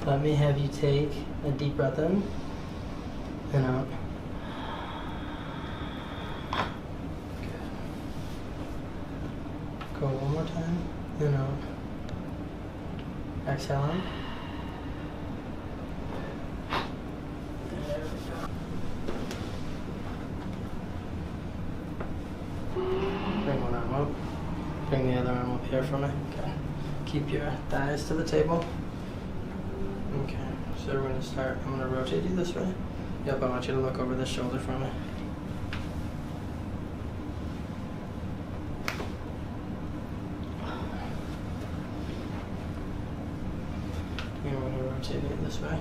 Let me have you take a deep breath in and out. Good. Go one more time, in out. Exhale in. There we go. Bring one arm up. Bring the other arm up here for me. Okay. Keep your thighs to the table. Okay. So we're going to start. I'm going to rotate you this way. Yep, I want you to look over this shoulder for me. And we're going to rotate it this way.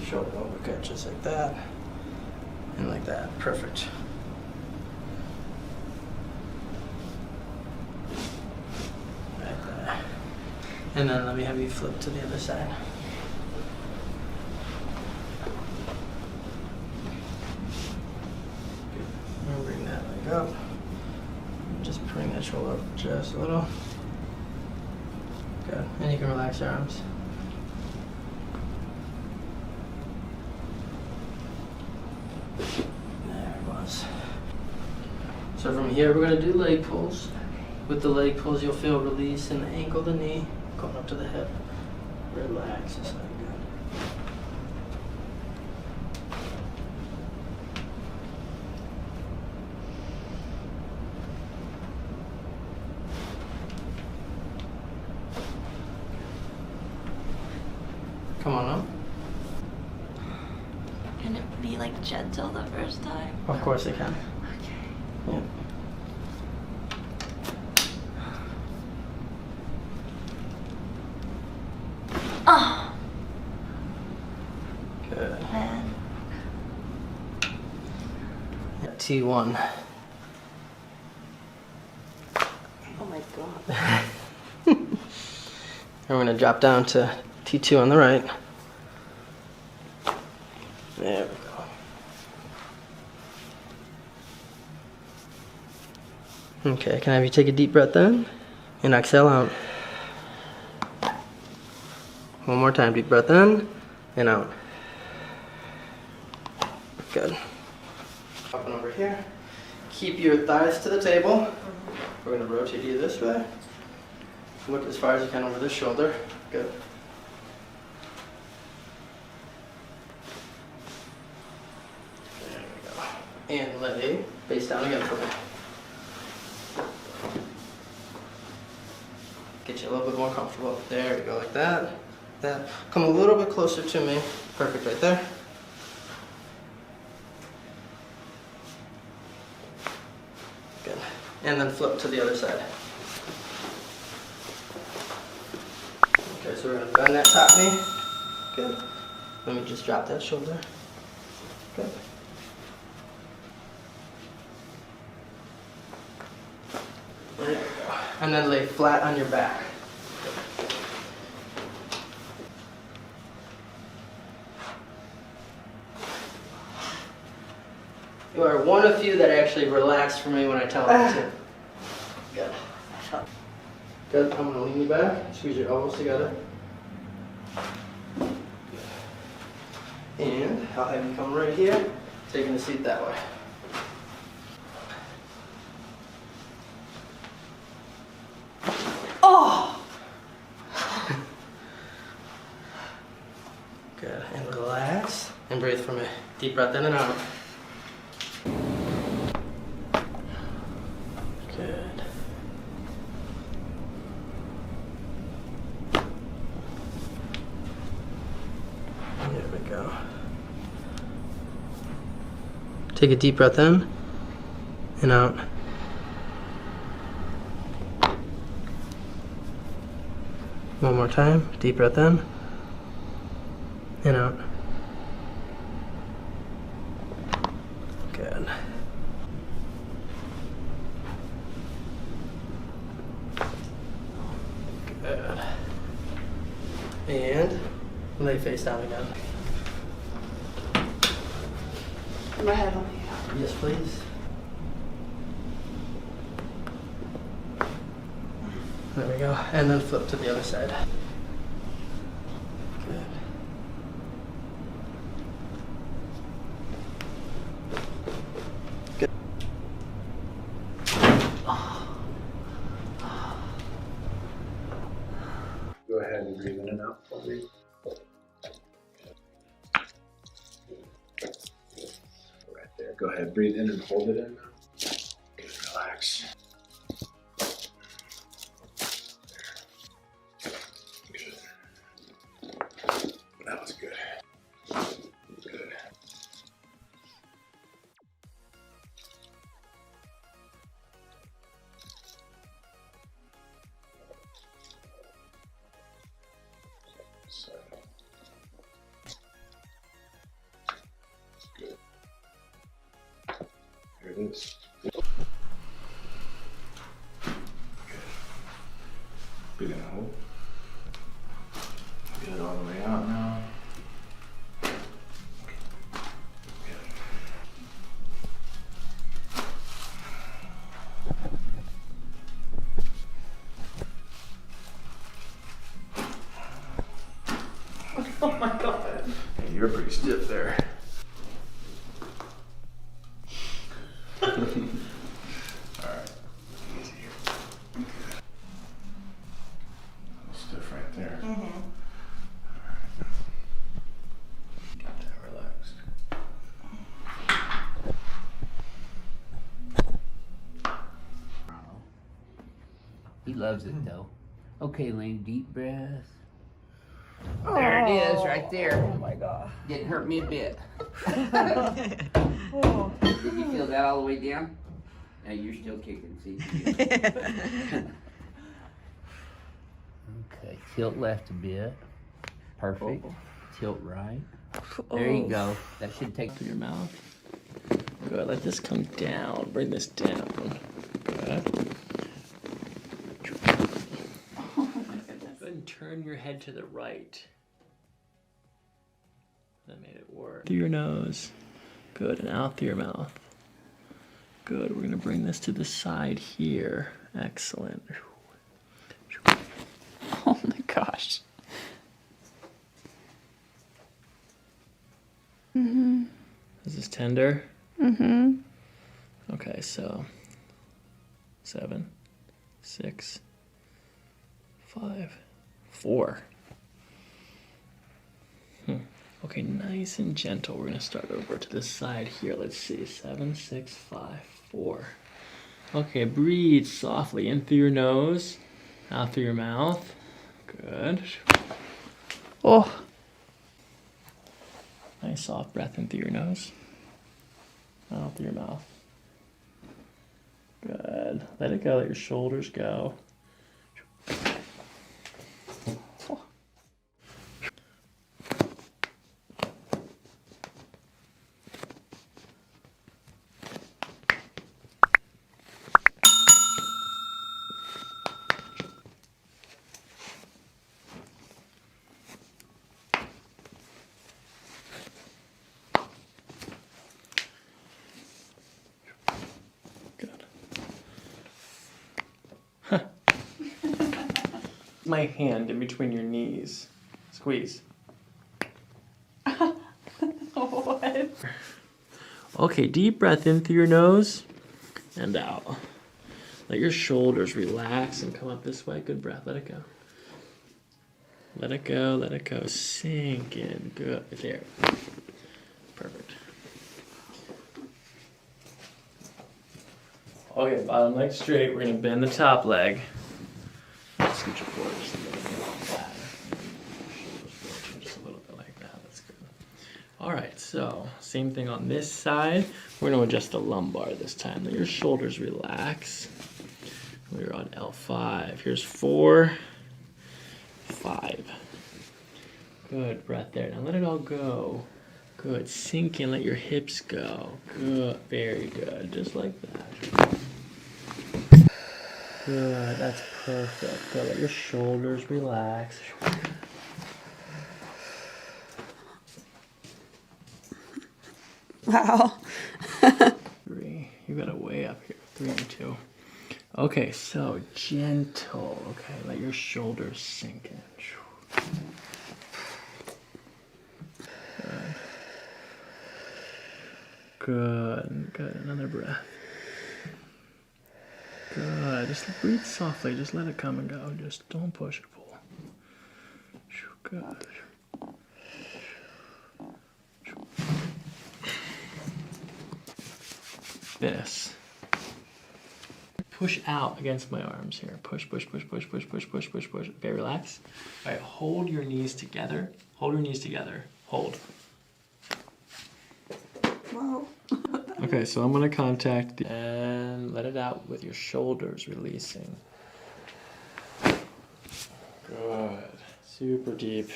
Shoulder over, good, just like that. And like that, perfect. Right there. And then let me have you flip to the other side. Good. And bring that leg up. Just bring that shoulder up just a little. Good. And you can relax your arms. There it was. So from here, we're going to do leg pulls. With the leg pulls, you'll feel release in the ankle, the knee, going up to the hip. Relax, just like that. Come on up. Can it be like gentle the first time? Of course it can. Okay. Yeah. Oh. Good. Man. T1. Oh my god. And we're going to drop down to T2 on the right. There we go. Okay, can I have you take a deep breath in and exhale out. One more time, deep breath in and out. Good. Up and over here. Keep your thighs to the table. We're going to rotate you this way. Look as far as you can over this shoulder. Good. There we go. And lay face down again for me. Get you a little bit more comfortable. There we go, like that. That. Come a little bit closer to me. Perfect, right there. Good. And then flip to the other side. Okay, so we're going to bend that top knee. Good. Let me just drop that shoulder. Good. There we go. And then lay flat on your back. You are one of few that actually relax for me when I tell them to. Good. Good. I'm going to lean you back. Squeeze your elbows together. And I'll have you come right here, taking the seat that way. Oh! Good. And relax. And breathe for me. Deep breath in and out. Good. There we go. Take a deep breath in and out. One more time. Deep breath in and out. Good. Good. And lay face down again. My head on the Yes, please. There we go. And then flip to the other side. Good. Good. Go ahead and breathe in and out for me. Right there. Go ahead, breathe in and hold it in now. Good, relax. Good. That was good. Good. So, good. Here it is. Good. Breathe in and hold. Good, all the way out now. Oh my god. Hey, you're pretty stiff there. Alright. Easy here. Good. Stiff right there. Mm-hmm. Alright. Got that relaxed. He loves it though. Okay, Lane, deep breath. There it is, right there. Oh my god. Didn't hurt me a bit. Oh. Did you feel that all the way down? Now you're still kicking, see? Okay, tilt left a bit. Perfect. Tilt right. There you go. That should take Through your mouth. Good. Let this come down. Bring this down. Good. Oh my goodness. Good. And turn your head to the right. That made it work. Through your nose. Good. And out through your mouth. Good. We're going to bring this to the side here. Excellent. Oh my gosh. Mm-hmm. Is this tender? Mm-hmm. Okay, so 7, 6, 5, 4. Okay, nice and gentle. We're gonna start over to this side here. Let's see, 7, 6, 5, 4. Okay, breathe softly in through your nose, out through your mouth. Good. Oh. Nice soft breath in through your nose, out through your mouth. Good. Let it go. Let your shoulders go. Good. My hand in between your knees. Squeeze. What? Okay, deep breath in through your nose and out. Let your shoulders relax and come up this way. Good breath. Let it go. Let it go. Let it go. Sink in. Good. There. Perfect. Okay, bottom leg straight. We're going to bend the top leg. Scoot your forward just a little bit like that. Shoulders forward just a little bit like that. That's good. All right, so same thing on this side. We're going to adjust the lumbar this time. Let your shoulders relax. We're on L5. Here's 4, 5. Good, breath there. Now let it all go. Good, sink in, let your hips go. Good, very good, just like that. Good, that's perfect. Good, let your shoulders relax. Wow. 3, you got it way up here. 3 and 2. Okay, so gentle. Okay, let your shoulders sink in. Good, good. Another breath. Good. Just breathe softly. Just let it come and go. Just don't push or pull. Good. This. Push out against my arms here. Push, push, push, push, push, push, push, push, push. Okay, relax. All right, hold your knees together. Hold your knees together. Hold. Whoa. Okay, so I'm gonna contact and let it out with your shoulders releasing. Good. Super deep.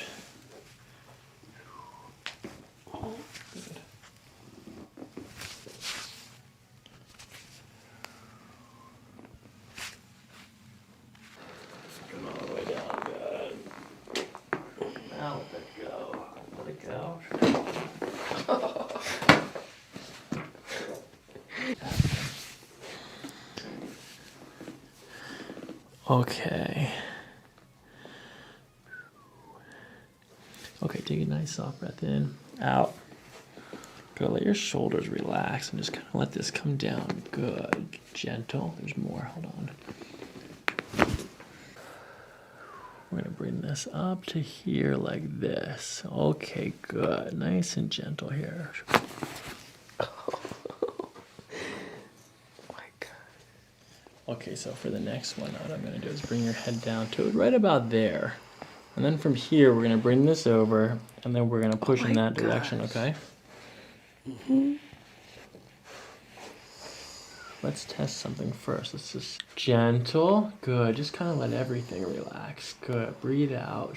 Good. Come all the way down. Good. Now let it go. Let it go. Okay. Okay, take a nice soft breath in, out. Good, let your shoulders relax and just kind of let this come down. Good, gentle. There's more, hold on. We're gonna bring this up to here like this. Okay, good, nice and gentle here. Okay, so for the next one, what I'm gonna do is bring your head down to right about there. And then from here, we're gonna bring this over, and then we're gonna push in that direction, okay? Mm-hmm. Let's test something first. Let's just gentle, good. Just kind of let everything relax. Good, breathe out.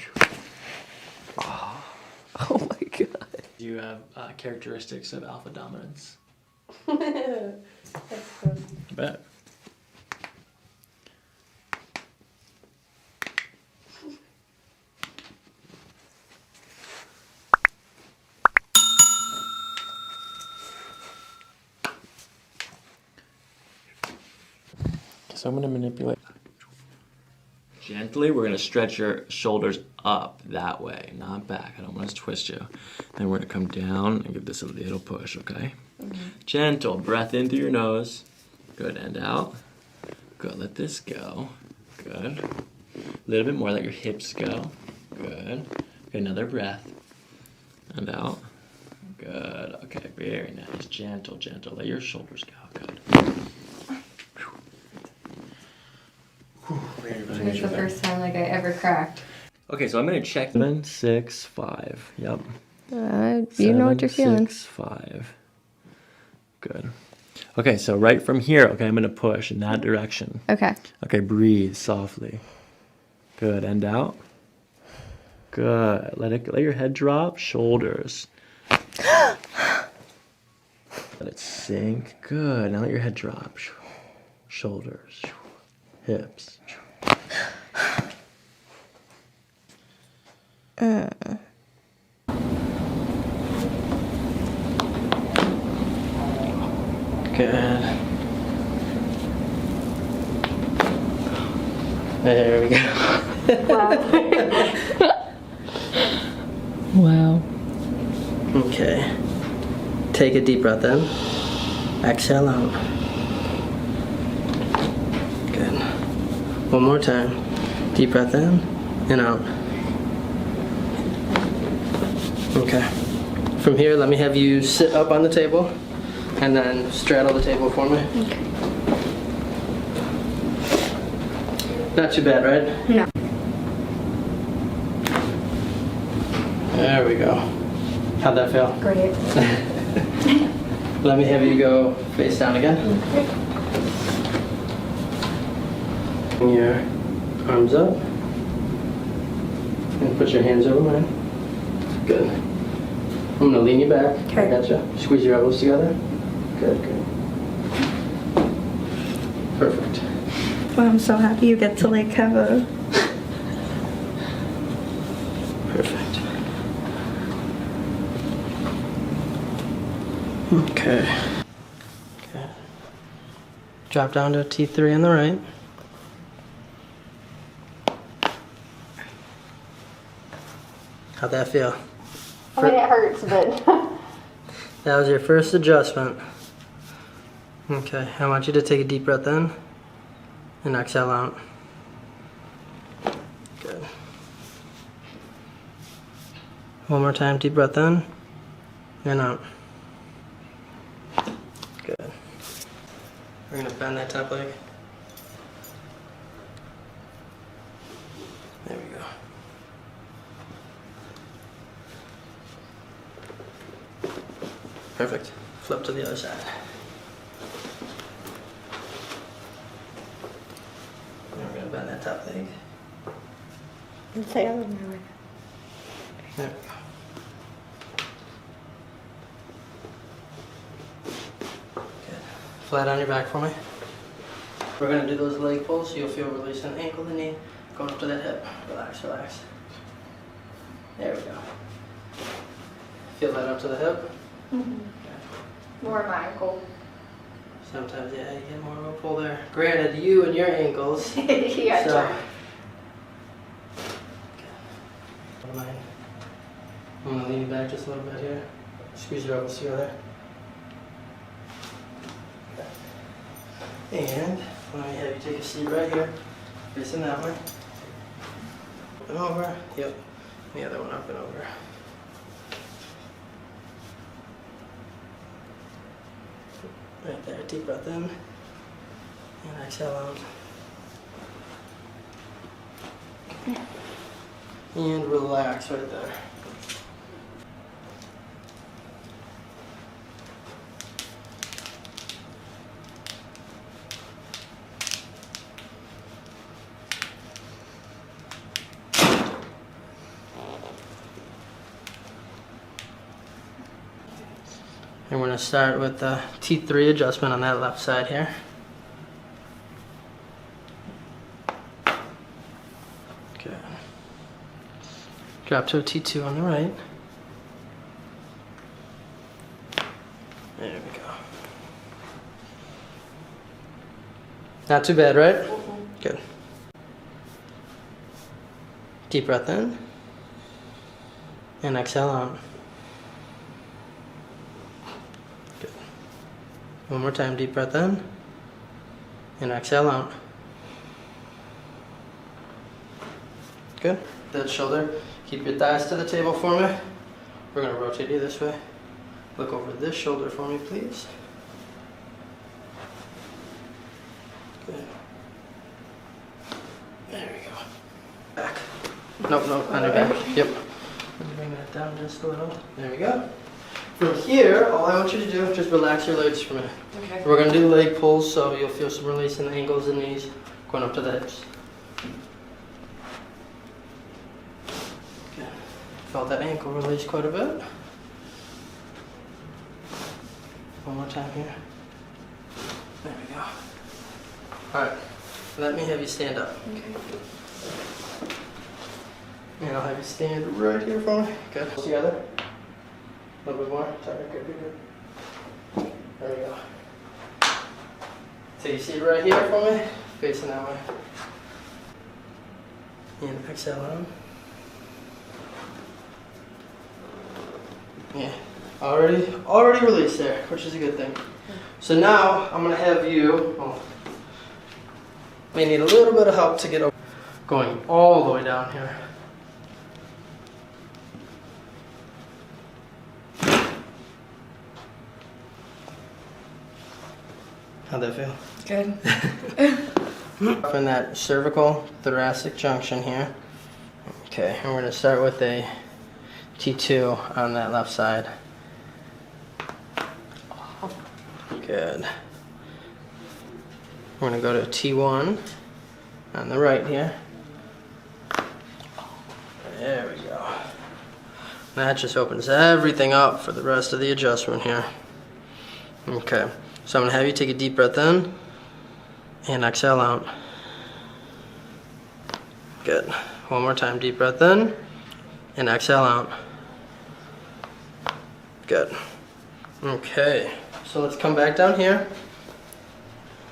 Oh my god. Do you have characteristics of alpha dominance? That's good. I bet. So I'm going to manipulate. Gently, we're going to stretch your shoulders up that way, not back. I don't want to twist you. Then we're going to come down and give this a little push, okay? Mm-hmm. Gentle, breath in through your nose. Good, and out. Good, let this go. Good. A little bit more, let your hips go. Good. Okay, another breath. And out. Good, okay, very nice. Gentle, gentle, let your shoulders go. Good. It was the first time like I ever cracked. Okay, so I'm gonna check 7, 6, 5. Yep. You know what you're feeling. 6, 5. Good. Okay, so right from here, okay, I'm gonna push in that direction. Okay. Okay, breathe softly. Good, and out. Good. Let your head drop. Shoulders. Let it sink. Good. Now let your head drop. Shoulders. Hips. Good. There we go. Wow. Okay. Take a deep breath in. Exhale out. Good. One more time. Deep breath in and out. Okay. From here, let me have you sit up on the table and then straddle the table for me. Okay. Not too bad, right? No. There we go. How'd that feel? Great. Let me have you go face down again. Bring your arms up. And put your hands over mine. Good. I'm gonna lean you back. Okay. I gotcha. Squeeze your elbows together. Good, good. Perfect. Well, I'm so happy you get to like have a. Perfect. Okay. Okay. Drop down to T3 on the right. How'd that feel? I mean, it hurts, but That was your first adjustment. Okay, I want you to take a deep breath in and exhale out. Good. One more time, deep breath in and out. Good. We're gonna bend that top leg. There we go. Perfect. Flip to the other side. And we're gonna bend that top leg. It's the other way. There we go. Good. Flat on your back for me. We're gonna do those leg pulls, so you'll feel release in the ankle, the knee, going up to that hip. Relax, relax. There we go. Feel that up to the hip. more of my ankle. Sometimes, yeah, you get more of a pull there. Granted, you and your ankles. Yeah, so. sure. Don't mind. I'm gonna lean you back just a little bit here. Squeeze your elbows together. And let me have you take a seat right here, facing that way. Up and over. Yep. The other one up and over. Right there. Deep breath in. And exhale out. And relax right there. And we're going to start with the T3 adjustment on that left side here. Good. Drop to a T2 on the right. There we go. Not too bad, right? Good. Deep breath in. And exhale out. Good. One more time, deep breath in. And exhale out. Good. That shoulder. Keep your thighs to the table for me. We're going to rotate you this way. Look over this shoulder for me, please. Good. There we go. Back. Nope, nope, on your back. Yep. Bring that down just a little. There we go. From here, all I want you to do is just relax your legs for a minute. Okay. We're going to do leg pulls, so you'll feel some release in the ankles and knees, going up to the hips. Okay. Felt that ankle release quite a bit. One more time here. There we go. Alright, let me have you stand up. Okay. And I'll have you stand right here for me. Good. Together. A little bit more. Sorry, good, good, good. There we go. Take a seat right here for me. Facing that way. And exhale on. Yeah. Already released there, which is a good thing. So now I'm gonna have you may need a little bit of help to get over, going all the way down here. How'd that feel? Good. Up in that cervical thoracic junction here. Okay, and we're gonna start with a T2 on that left side. Good. We're gonna go to T1 on the right here. There we go. That just opens everything up for the rest of the adjustment here. Okay, so I'm gonna have you take a deep breath in and exhale out. Good. One more time, deep breath in and exhale out. Good. Okay, so let's come back down here.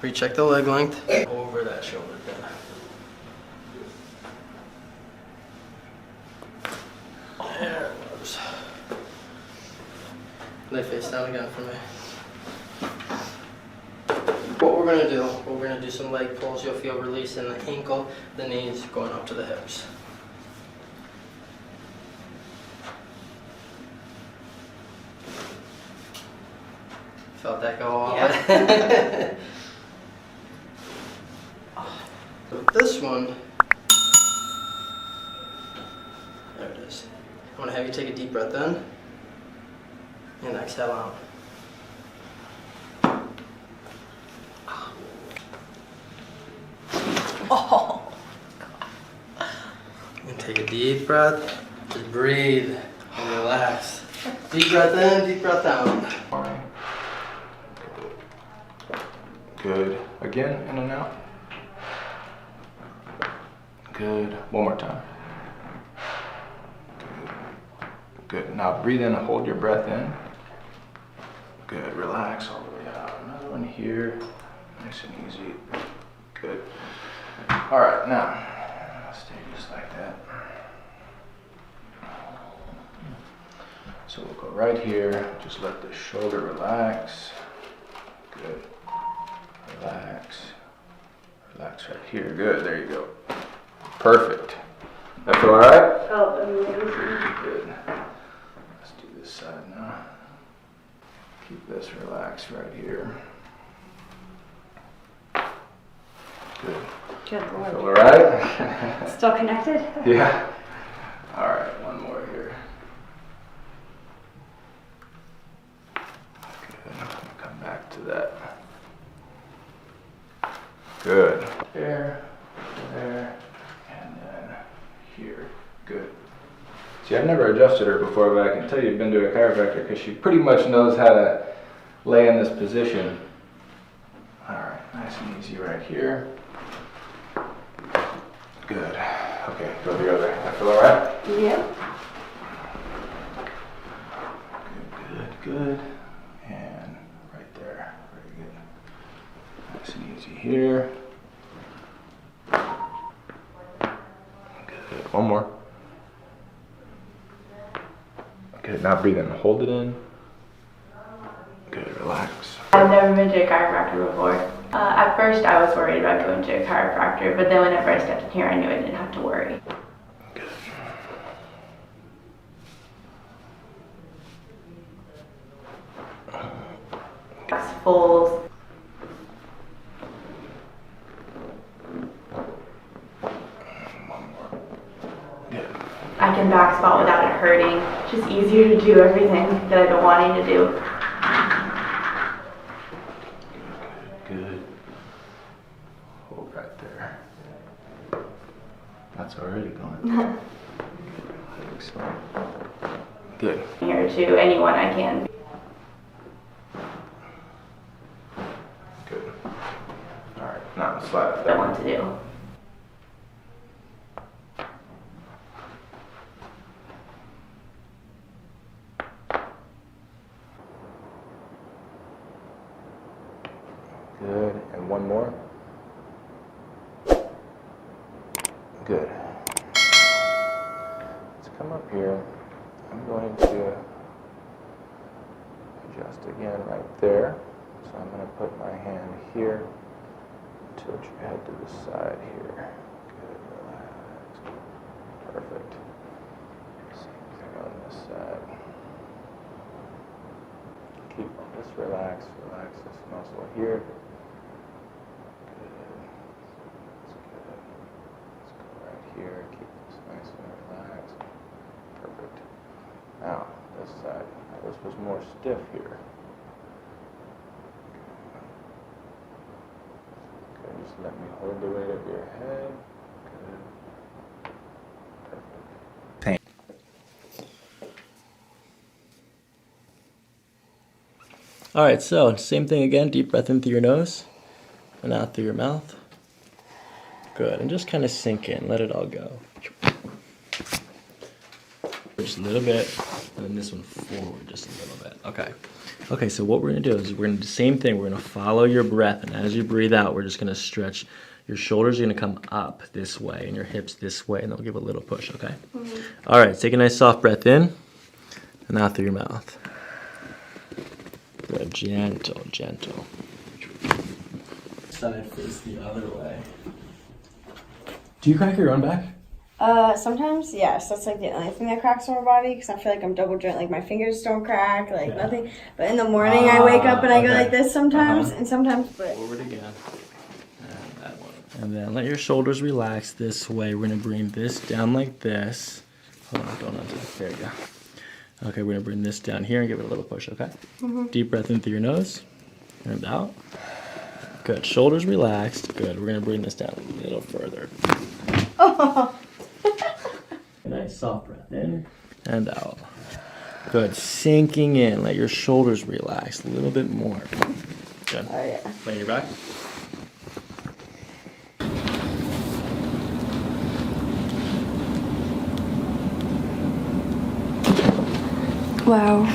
Recheck the leg length. Over that shoulder. Good. There it goes. Lay face down again for me. What we're gonna do some leg pulls. You'll feel release in the ankle, the knees, going up to the hips. Felt that go all the way? So with this one, there it is. I'm gonna have you take a deep breath in and exhale out. Oh. And take a deep breath, just breathe and relax. Deep breath in, deep breath out. Good. Again, in and out. Good. One more time. Good. Good. Now breathe in and hold your breath in. Good. Relax all the way out. Another one here. Nice and easy. Good. All right, now stay just like that. So we'll go right here. Just let the shoulder relax. Good. Relax. Relax right here. Good. There you go. Perfect. That feel all right? Oh, amazing. Good. Let's do this side now. Keep this relaxed right here. Good. Good Feel Lord. all right? Still connected? Yeah. All right. One more here. Good. Come back to that. Good. There, there, and then here. Good. See, I've never adjusted her before, but I can tell you've been to a chiropractor because she pretty much knows how to lay in this position. All right, nice and easy right here. Good. Okay, go the other way. That feel all right? Yeah. Good, good. And right there. Very good. Nice and easy here. Good. One more. Good. Now breathe in. Hold it in. Good. Relax. I've never been to a chiropractor before. At first I was worried about going to a chiropractor, but then whenever I stepped in here I knew I didn't have to worry. Good. Fulls. One more. Good. I can back spot without it hurting. It's just easier to do everything that I've been wanting to do. Good. Hold right there. That's already going. Excellent. Good. Here to anyone I can. Good. All right. Now slide it I back. want to do. Good. And one more. Good. Let's come up here. I'm going to adjust again right there. So I'm going to put my hand here. Tilt your head to the side here. Good. Relax. Perfect. Same thing on this side. Keep this relaxed. Relax this muscle here. Here, keep this nice and relaxed. Perfect. Now, this side. Now, this was more stiff here. Good. Just let me hold the weight of your head. Good. Perfect. All right, so same thing again. Deep breath in through your nose and out through your mouth. Good, and just kind of sink in, let it all go. Just a little bit, and then this one forward just a little bit. Okay. Okay, so what we're gonna do is we're gonna do the same thing. We're gonna follow your breath, and as you breathe out, we're just gonna stretch. Your shoulders are gonna come up this way, and your hips this way, and they'll give a little push, okay? All right, take a nice soft breath in, and out through your mouth. Good, gentle, gentle. Side face the other way. Do you crack your own back? Sometimes, yes. That's like the only thing that cracks on my body because I feel like I'm double jointed. Like my fingers don't crack, like nothing. But in the morning, I wake up and I go like this sometimes, and sometimes, but. Forward again. And that one. And then let your shoulders relax this way. We're gonna bring this down like this. Hold on, don't undo it. There you go. Okay, we're gonna bring this down here and give it a little push, okay? Deep breath in through your nose and out. Good, shoulders relaxed. Good, we're gonna bring this down a little further. Oh. Nice soft breath in and out. Good, sinking in. Let your shoulders relax a little bit more. Good. Oh, yeah. Lay your back. Wow.